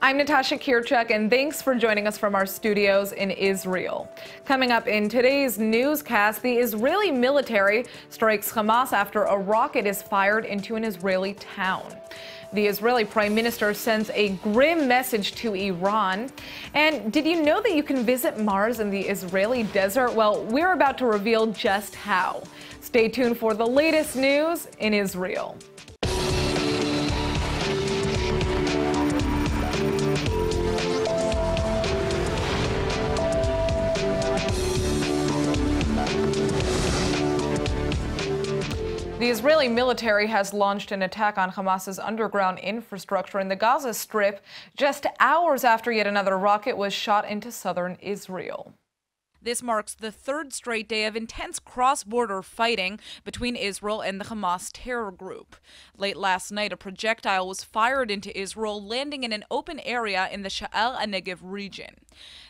I'm Natasha Kirchuk, and thanks for joining us from our studios in Israel. Coming up in today's newscast, the Israeli military strikes Hamas after a rocket is fired into an Israeli town. The Israeli Prime Minister sends a grim message to Iran. And did you know that you can visit Mars in the Israeli desert? Well, we're about to reveal just how. Stay tuned for the latest news in Israel. The Israeli military has launched an attack on Hamas's underground infrastructure in the Gaza Strip just hours after yet another rocket was shot into southern Israel. This marks the third straight day of intense cross-border fighting between Israel and the Hamas terror group. Late last night, a projectile was fired into Israel, landing in an open area in the Sha'al HaNegev region.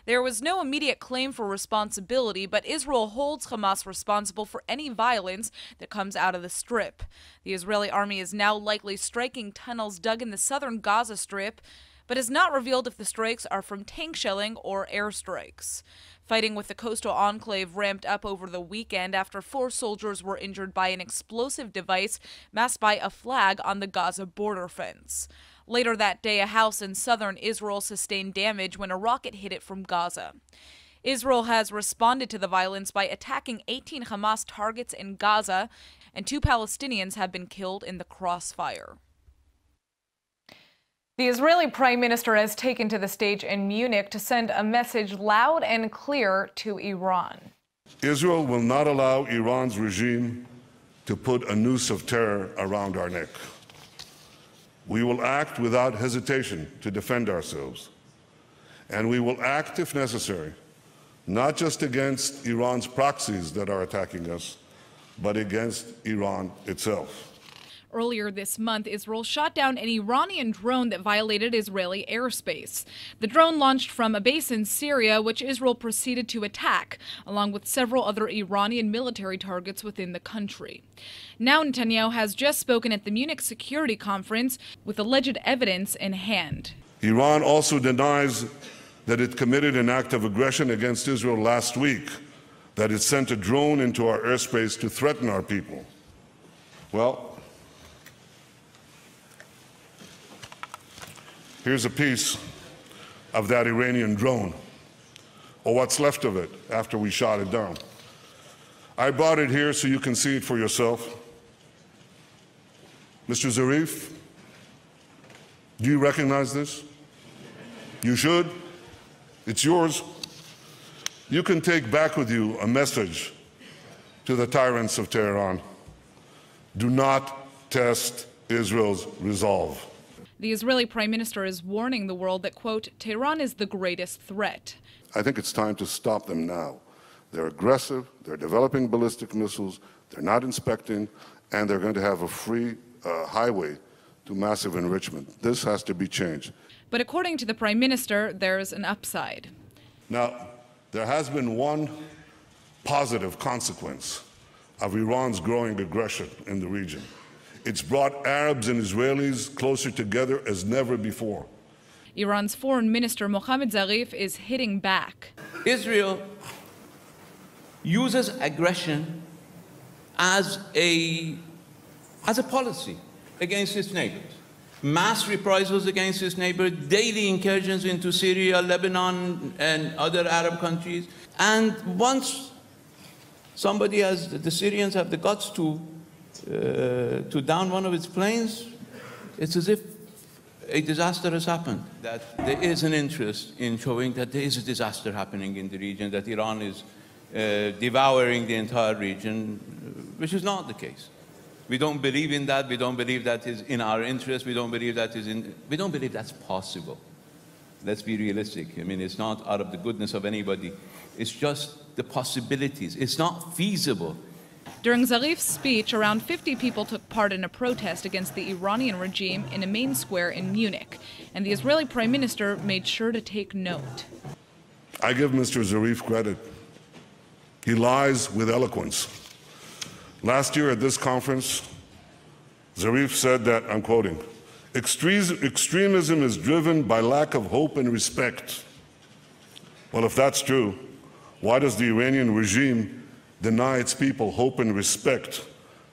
There was no immediate claim for responsibility, but Israel holds Hamas responsible for any violence that comes out of the Strip. The Israeli army is now likely striking tunnels dug in the southern Gaza Strip, but has not revealed if the strikes are from tank shelling or airstrikes. Fighting with the coastal enclave ramped up over the weekend after 4 soldiers were injured by an explosive device masked by a flag on the Gaza border fence. Later that day, a house in southern Israel sustained damage when a rocket hit it from Gaza. Israel has responded to the violence by attacking 18 Hamas targets in Gaza, and 2 Palestinians have been killed in the crossfire. The Israeli Prime Minister has taken to the stage in Munich to send a message loud and clear to Iran. Israel will not allow Iran's regime to put a noose of terror around our neck. We will act without hesitation to defend ourselves. And we will act, if necessary, not just against Iran's proxies that are attacking us, but against Iran itself. Earlier this month, Israel shot down an Iranian drone that violated Israeli airspace. The drone launched from a base in Syria, which Israel proceeded to attack, along with several other Iranian military targets within the country. Now Netanyahu has just spoken at the Munich Security Conference with alleged evidence in hand. Iran also denies that it committed an act of aggression against Israel last week, that it sent a drone into our airspace to threaten our people. Well, here's a piece of that Iranian drone, or what's left of it after we shot it down. I brought it here so you can see it for yourself. Mr. Zarif, do you recognize this? You should. It's yours. You can take back with you a message to the tyrants of Tehran. Do not test Israel's resolve. The Israeli Prime Minister is warning the world that, quote, Tehran is the greatest threat. I think it's time to stop them now. They're aggressive, they're developing ballistic missiles, they're not inspecting, and they're going to have a free highway to massive enrichment. This has to be changed. But according to the Prime Minister, there's an upside. Now, there has been one positive consequence of Iran's growing aggression in the region. It's brought Arabs and Israelis closer together as never before. Iran's Foreign Minister Mohammad Zarif is hitting back. Israel uses aggression as a policy against its neighbors. Mass reprisals against its neighbors, daily incursions into Syria, Lebanon, and other Arab countries. And once the Syrians have the guts to down one of its planes, it's as if a disaster has happened, that there is an interest in showing that there is a disaster happening in the region, that Iran is devouring the entire region, which is not the case. We don't believe in that. We don't believe that is in our interest. We don't believe we don't believe that's possible. Let's be realistic. I mean, it's not out of the goodness of anybody. It's just the possibilities. It's not feasible. During Zarif's speech, around 50 people took part in a protest against the Iranian regime in a main square in Munich, and the Israeli Prime Minister made sure to take note. I give Mr. Zarif credit. He lies with eloquence. Last year at this conference, Zarif said that, I'm quoting, Extremism is driven by lack of hope and respect. Well, if that's true, why does the Iranian regime deny its people hope and respect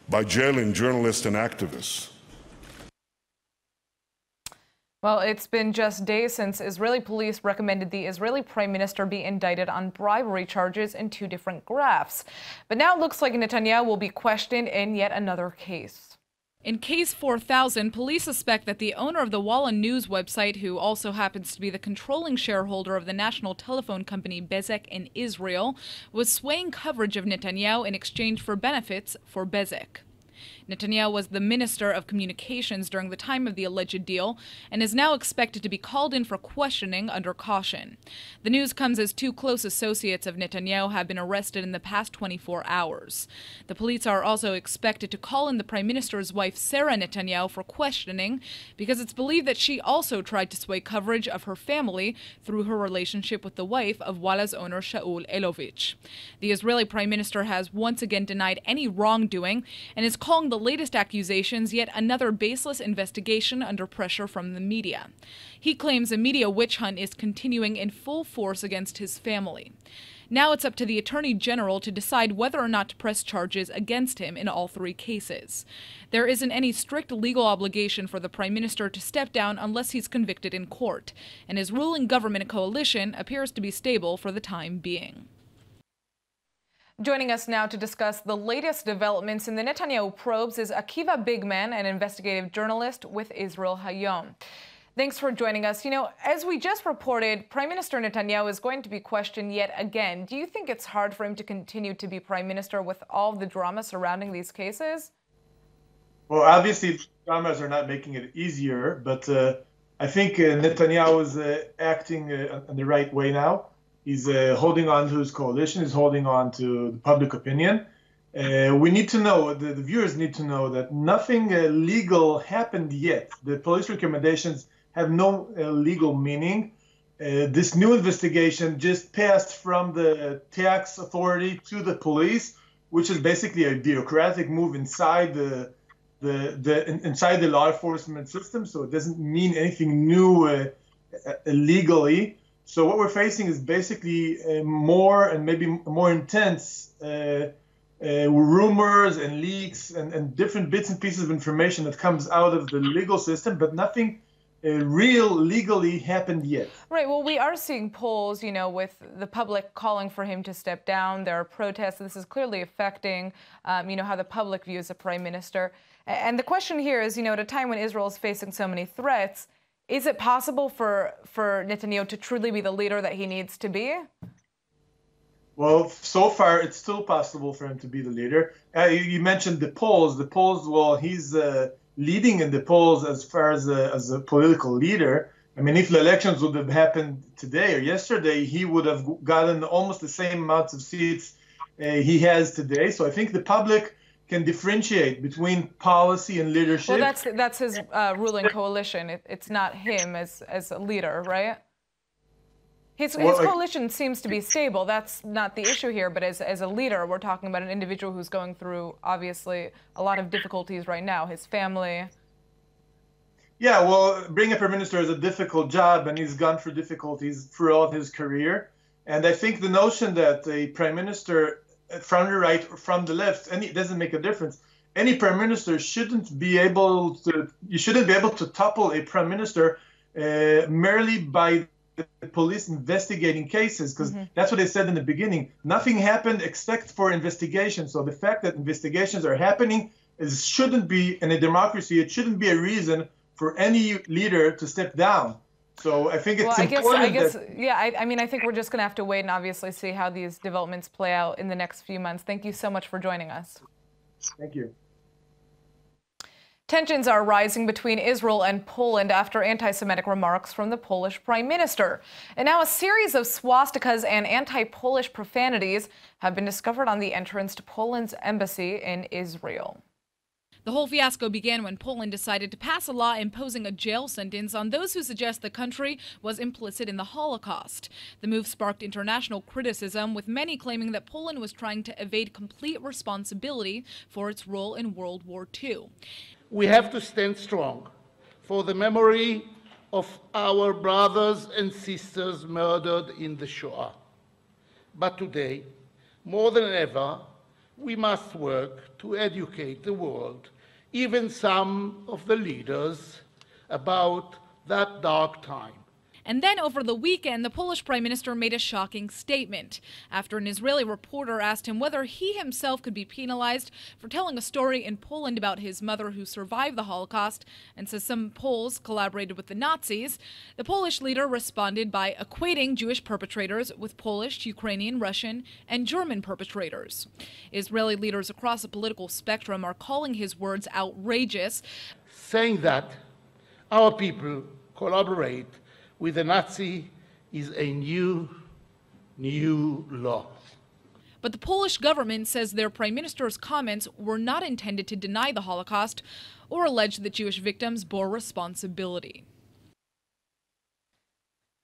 by jailing journalists and activists? Well, it's been just days since Israeli police recommended the Israeli Prime Minister be indicted on bribery charges in 2 different grafts. But now it looks like Netanyahu will be questioned in yet another case. In case 4000, police suspect that the owner of the Walla News website, who also happens to be the controlling shareholder of the national telephone company Bezek in Israel, was swaying coverage of Netanyahu in exchange for benefits for Bezek. Netanyahu was the Minister of Communications during the time of the alleged deal and is now expected to be called in for questioning under caution. The news comes as 2 close associates of Netanyahu have been arrested in the past 24 hours. The police are also expected to call in the Prime Minister's wife, Sarah Netanyahu, for questioning because it's believed that she also tried to sway coverage of her family through her relationship with the wife of Walla's owner, Shaul Elovich. The Israeli Prime Minister has once again denied any wrongdoing and is calling the latest accusations yet another baseless investigation under pressure from the media. He claims a media witch hunt is continuing in full force against his family. Now it's up to the Attorney General to decide whether or not to press charges against him in all 3 cases. There isn't any strict legal obligation for the Prime Minister to step down unless he's convicted in court, and his ruling government coalition appears to be stable for the time being. Joining us now to discuss the latest developments in the Netanyahu probes is Akiva Bigman, an investigative journalist with Israel Hayom. Thanks for joining us. You know, as we just reported, Prime Minister Netanyahu is going to be questioned yet again. Do you think it's hard for him to continue to be Prime Minister with all the drama surrounding these cases? Well, obviously, the dramas are not making it easier, but I think Netanyahu is acting in the right way now. He's holding on to his coalition. He's holding on to the public opinion. We need to know, the viewers need to know that nothing legal happened yet. The police recommendations have no legal meaning. This new investigation just passed from the tax authority to the police, which is basically a bureaucratic move inside inside the law enforcement system. So it doesn't mean anything new legally. So what we're facing is basically more and maybe more intense rumors and leaks and different bits and pieces of information that comes out of the legal system, but nothing real legally happened yet. Right. Well, we are seeing polls, you know, with the public calling for him to step down. There are protests. This is clearly affecting, you know, how the public views the Prime Minister. And the question here is, you know, at a time when Israel is facing so many threats, is it possible for Netanyahu to truly be the leader that he needs to be? Well, so far, it's still possible for him to be the leader. You mentioned the polls. The polls, well, he's leading in the polls as far as a political leader. I mean, if the elections would have happened today or yesterday, he would have gotten almost the same amounts of seats he has today. So I think the public can differentiate between policy and leadership. Well, that's his ruling coalition. It's not him as a leader, right? His coalition seems to be stable. That's not the issue here. But as a leader, we're talking about an individual who's going through, obviously, a lot of difficulties right now, his family. Yeah, well, being a prime minister is a difficult job, and he's gone through difficulties throughout his career. And I think the notion that a prime minister from the right or from the left, it doesn't make a difference. Any prime minister shouldn't be able to topple a prime minister merely by the police investigating cases, because that's what they said in the beginning. Nothing happened except for investigation. So the fact that investigations are happening shouldn't be, in a democracy, it shouldn't be a reason for any leader to step down. So I think it's important. I mean, I think we're just going to have to wait and obviously see how these developments play out in the next few months. Thank you so much for joining us. Thank you. Tensions are rising between Israel and Poland after anti-Semitic remarks from the Polish Prime Minister. And now a series of swastikas and anti-Polish profanities have been discovered on the entrance to Poland's embassy in Israel. The whole fiasco began when Poland decided to pass a law imposing a jail sentence on those who suggest the country was implicit in the Holocaust. The move sparked international criticism, with many claiming that Poland was trying to evade complete responsibility for its role in World War II. We have to stand strong for the memory of our brothers and sisters murdered in the Shoah. But today, more than ever, we must work to educate the world, even some of the leaders, about that dark time. And then over the weekend, the Polish Prime Minister made a shocking statement after an Israeli reporter asked him whether he himself could be penalized for telling a story in Poland about his mother who survived the Holocaust and says some Poles collaborated with the Nazis. The Polish leader responded by equating Jewish perpetrators with Polish, Ukrainian, Russian, and German perpetrators. Israeli leaders across the political spectrum are calling his words outrageous, saying that our people collaborate with the Nazi is a new law. But the Polish government says their prime minister's comments were not intended to deny the Holocaust or allege that Jewish victims bore responsibility.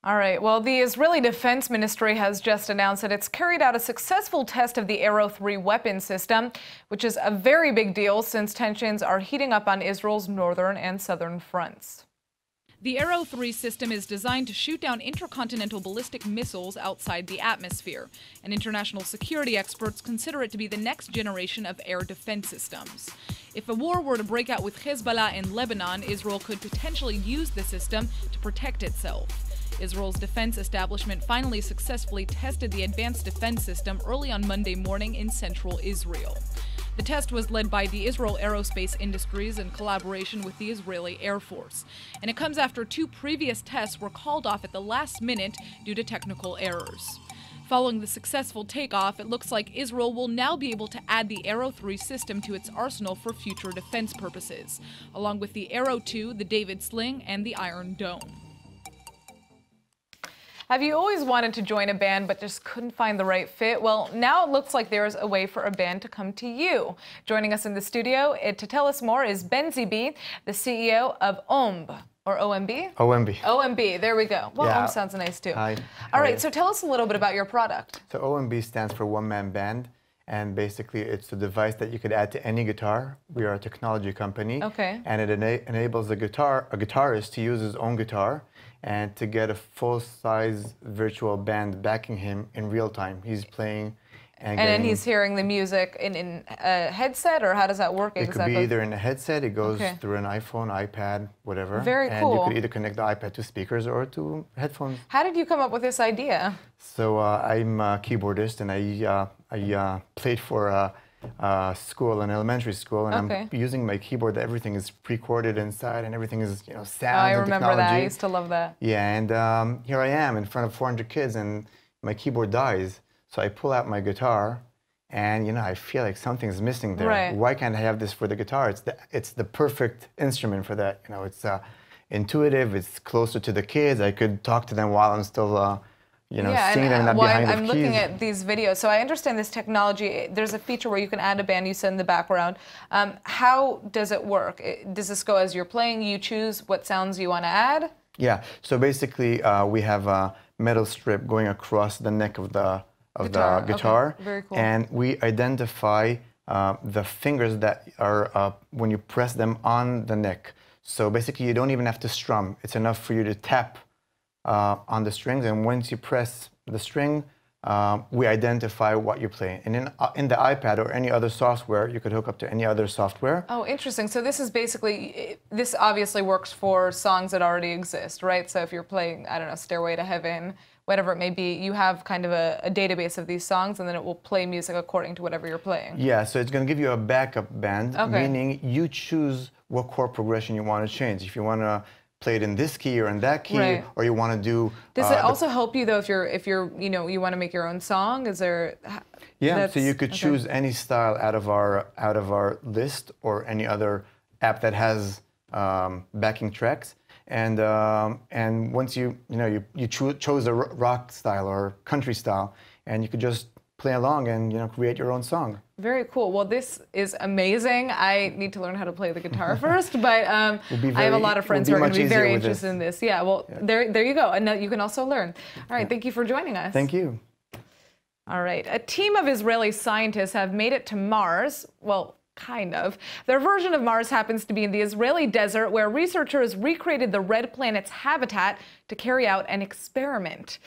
All right, well, the Israeli Defense Ministry has just announced that it's carried out a successful test of the Arrow 3 weapon system, which is a very big deal since tensions are heating up on Israel's northern and southern fronts. The Arrow 3 system is designed to shoot down intercontinental ballistic missiles outside the atmosphere, and international security experts consider it to be the next generation of air defense systems. If a war were to break out with Hezbollah in Lebanon, Israel could potentially use the system to protect itself. Israel's defense establishment finally successfully tested the advanced defense system early on Monday morning in central Israel. The test was led by the Israel Aerospace Industries in collaboration with the Israeli Air Force. And it comes after 2 previous tests were called off at the last minute due to technical errors. Following the successful takeoff, it looks like Israel will now be able to add the Arrow 3 system to its arsenal for future defense purposes, along with the Arrow 2, the David Sling, and the Iron Dome. Have you always wanted to join a band but just couldn't find the right fit? Well, now it looks like there's a way for a band to come to you. Joining us in the studio to tell us more is Ben Zibi, the CEO of OMB, or OMB? OMB. OMB, there we go. Well, yeah. OMB sounds nice too. Hi. All right, so tell us a little bit about your product. So OMB stands for OneMan Band, and basically it's a device that you could add to any guitar. We are a technology company. Okay. And it enables a guitarist to use his own guitar and to get a full-size virtual band backing him in real time. He's playing and then he's hearing the music in a headset, or how does that work exactly? It could be either in a headset, it goes through an iPhone, iPad, whatever. Very cool. And you could either connect the iPad to speakers or to headphones. How did you come up with this idea? So I'm a keyboardist, and I played for school, an elementary school, and I'm using my keyboard. Everything is pre-corded inside, and everything is, you know, sound. I remember that. I used to love that. Yeah, and here I am in front of 400 kids, and my keyboard dies. So I pull out my guitar, and you know, I feel like something's missing there. Right. Why can't I have this for the guitar? It's the perfect instrument for that. You know, it's intuitive. It's closer to the kids. I could talk to them while I'm still. You know, seeing them not behind the keys. I'm looking at these videos, so I understand this technology. There's a feature where you can add a band, you set in the background. How does it work? Does this go as you're playing? You choose what sounds you want to add? Yeah. So basically, we have a metal strip going across the neck of the guitar, Okay. Very cool. And we identify the fingers that are when you press them on the neck. So basically, you don't even have to strum. It's enough for you to tap on the strings, and once you press the string, we identify what you're playing. And in the iPad or any other software, you could hook up to any other software. Oh, interesting. So this is basically, this obviously works for songs that already exist, right? So if you're playing, I don't know, Stairway to Heaven, whatever it may be, you have kind of a database of these songs, and then it will play music according to whatever you're playing. Yeah, so it's going to give you a backup band, meaning you choose what chord progression you want to change. If you want to play it in this key or in that key, or you want to do. Does it also help you though if you're you know, you want to make your own song? Is there? Yeah, so you could choose any style out of our list or any other app that has backing tracks, and once you chose a rock style or country style, and you could just play along and, you know, create your own song. Very cool. Well, this is amazing. I need to learn how to play the guitar first, but I have a lot of friends who are going to be very interested in this. Yeah, well, there you go. And you can also learn. All right, thank you for joining us. Thank you. All right, a team of Israeli scientists have made it to Mars. Well, Kind of. Their version of Mars happens to be in the Israeli desert, where researchers recreated the red planet's habitat to carry out an experiment.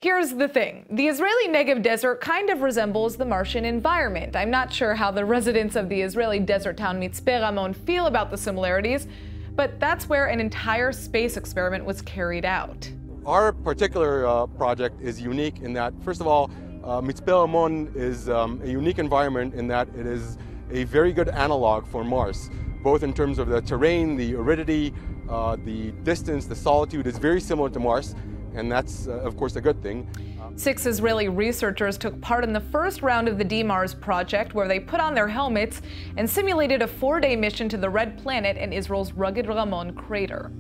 Here's the thing. The Israeli Negev desert kind of resembles the Martian environment. I'm not sure how the residents of the Israeli desert town Mitzpe Ramon feel about the similarities, but that's where an entire space experiment was carried out. Our particular project is unique in that, first of all, Mitzpe Ramon is a unique environment in that it is a very good analog for Mars, both in terms of the terrain, the aridity, the distance, the solitude is very similar to Mars, and that's, of course, a good thing. 6 Israeli researchers took part in the first round of the DeMars project, where they put on their helmets and simulated a 4-day mission to the red planet in Israel's rugged Ramon crater.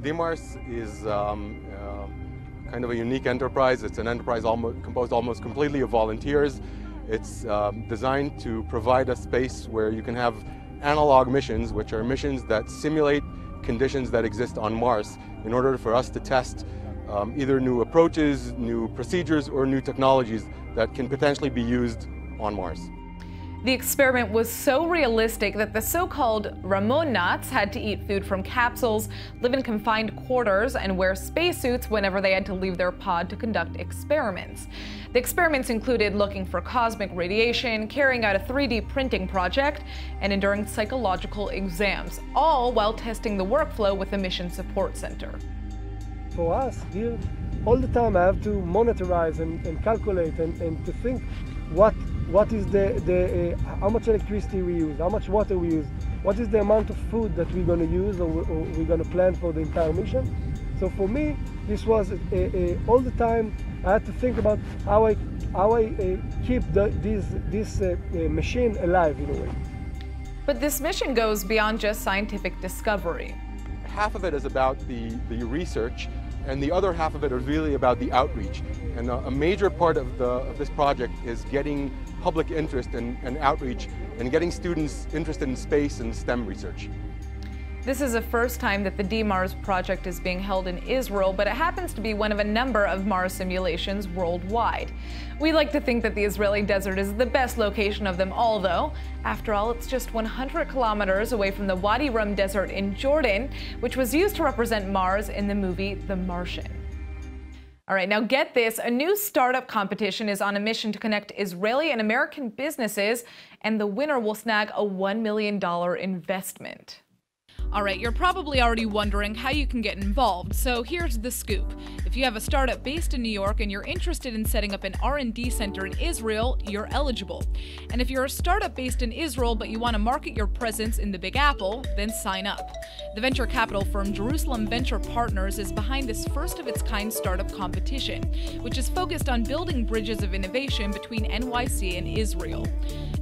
DeMars is kind of a unique enterprise. It's an enterprise composed almost completely of volunteers. It's designed to provide a space where you can have analog missions, which are missions that simulate conditions that exist on Mars in order for us to test either new approaches, new procedures, or new technologies that can potentially be used on Mars. The experiment was so realistic that the so-called Ramonauts had to eat food from capsules, live in confined quarters, and wear spacesuits whenever they had to leave their pod to conduct experiments. The experiments included looking for cosmic radiation, carrying out a 3D printing project, and enduring psychological exams, all while testing the workflow with the Mission Support Center. For us here, all the time I have to monitorize and calculate and to think what is how much electricity we use, how much water we use, what is the amount of food that we're going to use or we're going to plan for the entire mission. So for me, this was all the time I had to think about how I keep this machine alive in a way. But this mission goes beyond just scientific discovery. Half of it is about the research, and the other half of it is really about the outreach. And a major part of this project is getting public interest and outreach and getting students interested in space and STEM research. This is the first time that the DeMars project is being held in Israel, but it happens to be one of a number of Mars simulations worldwide. We like to think that the Israeli desert is the best location of them all, though. After all, it's just 100 kilometers away from the Wadi Rum Desert in Jordan, which was used to represent Mars in the movie The Martian. All right, now get this. A new startup competition is on a mission to connect Israeli and American businesses, and the winner will snag a $1 million investment. All right, you're probably already wondering how you can get involved, so here's the scoop. If you have a startup based in New York and you're interested in setting up an R&D center in Israel, you're eligible. And if you're a startup based in Israel but you want to market your presence in the Big Apple, then sign up. The venture capital firm Jerusalem Venture Partners is behind this first-of-its-kind startup competition, which is focused on building bridges of innovation between NYC and Israel.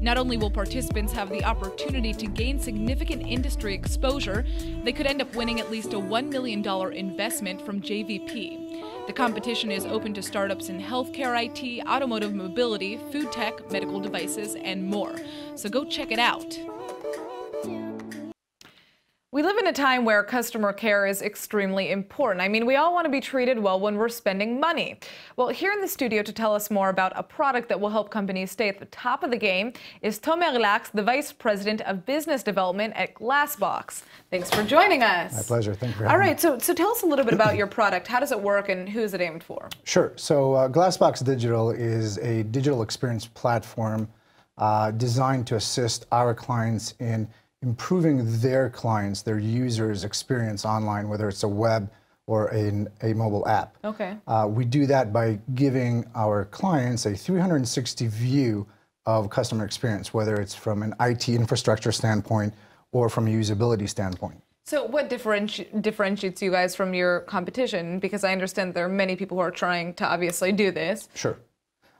Not only will participants have the opportunity to gain significant industry exposure, they could end up winning at least a $1 million investment from JVP. The competition is open to startups in healthcare IT, automotive mobility, food tech, medical devices, and more. So go check it out. We live in a time where customer care is extremely important. I mean, we all want to be treated well when we're spending money. Well, here in the studio to tell us more about a product that will help companies stay at the top of the game is Tomer Lax, the Vice President of Business Development at GlassBox. Thanks for joining us. My pleasure. Thank you for having me. All right, so tell us a little bit about your product. How does it work and who is it aimed for? Sure. So GlassBox Digital is a digital experience platform designed to assist our clients in improving their clients, their users' experience online, whether it's a web or a mobile app. Okay. We do that by giving our clients a 360 view of customer experience, whether it's from an IT infrastructure standpoint or from a usability standpoint. So what differentiates you guys from your competition? Because I understand there are many people who are trying to obviously do this. Sure.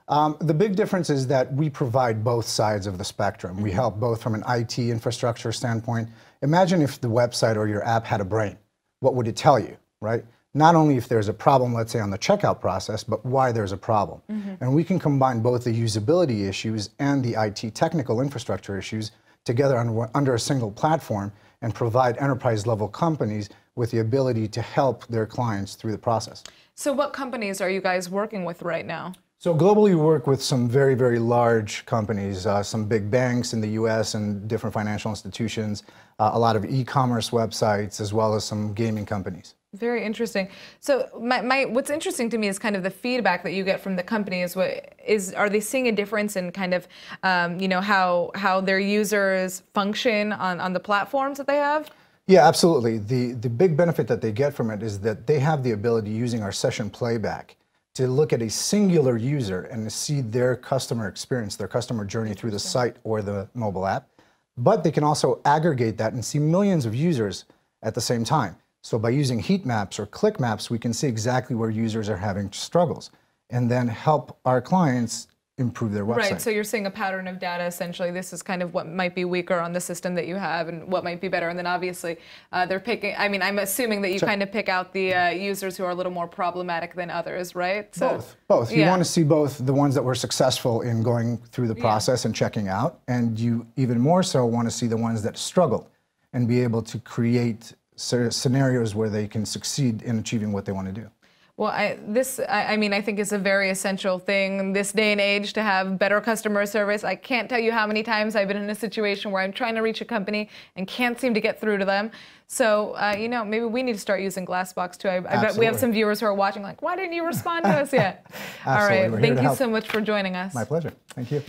The big difference is that we provide both sides of the spectrum. We help both from an IT infrastructure standpoint. Imagine if the website or your app had a brain. What would it tell you, right? Not only if there's a problem, let's say on the checkout process, but why there's a problem. And we can combine both the usability issues and the IT technical infrastructure issues together under a single platform and provide enterprise-level companies with the ability to help their clients through the process. So what companies are you guys working with right now? So globally, we work with some very, very large companies, some big banks in the US and different financial institutions, a lot of e-commerce websites, as well as some gaming companies. Very interesting. So what's interesting to me is kind of the feedback that you get from the company are they seeing a difference in kind of, how their users function on the platforms that they have? Yeah, absolutely. The big benefit that they get from it is that they have the ability, using our session playback, to look at a singular user and to see their customer experience, their customer journey through the site or the mobile app. But they can also aggregate that and see millions of users at the same time. So by using heat maps or click maps, we can see exactly where users are having struggles and then help our clients improve their website. Right, so you're seeing a pattern of data, essentially. This is kind of what might be weaker on the system that you have and what might be better. And then obviously they're picking, I'm assuming that you kind of pick out the users who are a little more problematic than others, right? So, both. You want to see both the ones that were successful in going through the process and checking out, and you even more so want to see the ones that struggled and be able to create scenarios where they can succeed in achieving what they want to do. Well, I think it's a very essential thing in this day and age to have better customer service. I can't tell you how many times I've been in a situation where I'm trying to reach a company and can't seem to get through to them. So, maybe we need to start using GlassBox too. I bet we have some viewers who are watching like, why didn't you respond to us yet? All right, thank you so much for joining us. My pleasure. Thank you.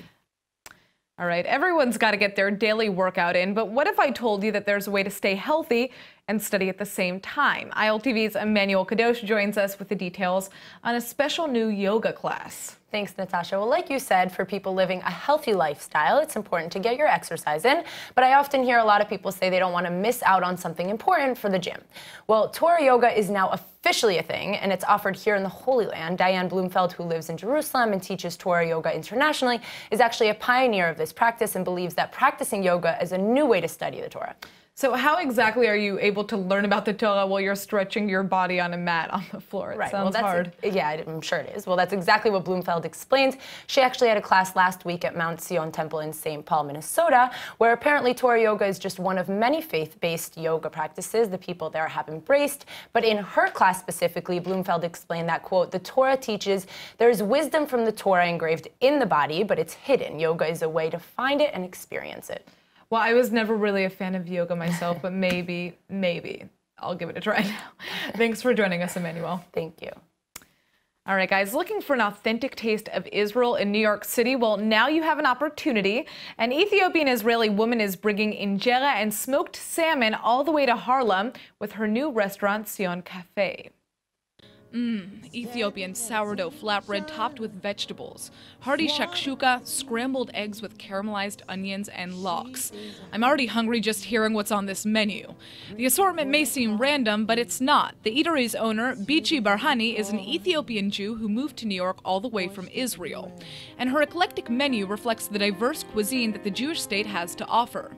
All right, everyone's got to get their daily workout in, but what if I told you that there's a way to stay healthy and study at the same time? ILTV's Emmanuel Kadosh joins us with the details on a special new yoga class. Thanks, Natasha. Well, like you said, for people living a healthy lifestyle, it's important to get your exercise in. But I often hear a lot of people say they don't want to miss out on something important for the gym. Well, Torah Yoga is now officially a thing, and it's offered here in the Holy Land. Diane Bloomfeld, who lives in Jerusalem and teaches Torah Yoga internationally, is actually a pioneer of this practice and believes that practicing yoga is a new way to study the Torah. So how exactly are you able to learn about the Torah while you're stretching your body on a mat on the floor? It sounds hard. Yeah, I'm sure it is. Well, that's exactly what Bloomfeld explains. She actually had a class last week at Mount Zion Temple in St. Paul, Minnesota, where apparently Torah Yoga is just one of many faith-based yoga practices the people there have embraced. But in her class specifically, Bloomfeld explained that, quote, the Torah teaches there's wisdom from the Torah engraved in the body, but it's hidden. Yoga is a way to find it and experience it. Well, I was never really a fan of yoga myself, but maybe I'll give it a try now. Thanks for joining us, Emmanuel. Thank you. All right, guys, looking for an authentic taste of Israel in New York City? Well, now you have an opportunity. An Ethiopian-Israeli woman is bringing injera and smoked salmon all the way to Harlem with her new restaurant, Sion Cafe. Ethiopian sourdough flatbread topped with vegetables, hearty shakshuka, scrambled eggs with caramelized onions, and lox. I'm already hungry just hearing what's on this menu. The assortment may seem random, but it's not. The eatery's owner, Bichi Barhani, is an Ethiopian Jew who moved to New York all the way from Israel. And her eclectic menu reflects the diverse cuisine that the Jewish state has to offer.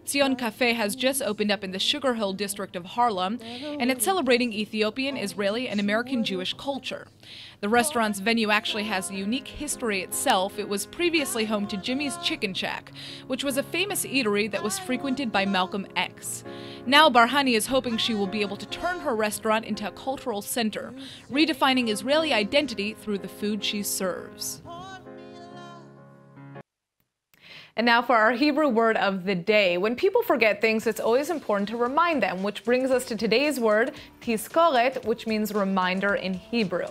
Sion Cafe has just opened up in the Sugar Hill district of Harlem, and it's celebrating Ethiopian, Israeli, and American Jewish culture. The restaurant's venue actually has a unique history itself. It was previously home to Jimmy's Chicken Shack, which was a famous eatery that was frequented by Malcolm X. Now Barhani is hoping she will be able to turn her restaurant into a cultural center, redefining Israeli identity through the food she serves. And now for our Hebrew word of the day. When people forget things, it's always important to remind them, which brings us to today's word, tizkoret, which means reminder in Hebrew.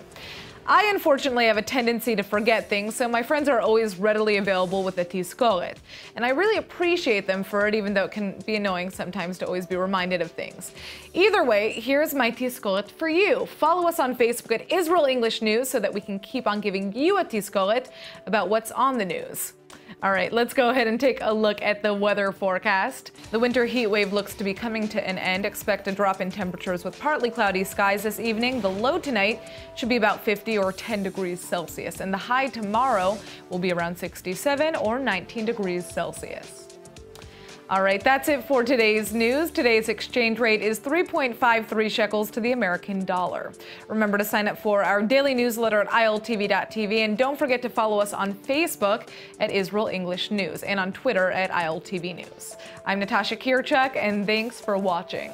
I unfortunately have a tendency to forget things, so my friends are always readily available with a tizkoret. And I really appreciate them for it, even though it can be annoying sometimes to always be reminded of things. Either way, here's my tizkoret for you. Follow us on Facebook at Israel English News so that we can keep on giving you a tizkoret about what's on the news. All right, let's go ahead and take a look at the weather forecast. The winter heat wave looks to be coming to an end. Expect a drop in temperatures with partly cloudy skies this evening. The low tonight should be about 50 or 10 degrees Celsius, and the high tomorrow will be around 67 or 19 degrees Celsius. All right, that's it for today's news. Today's exchange rate is 3.53 shekels to the American dollar. Remember to sign up for our daily newsletter at iltv.tv, and don't forget to follow us on Facebook at Israel English News and on Twitter at ILTV News. I'm Natasha Kirchuk, and thanks for watching.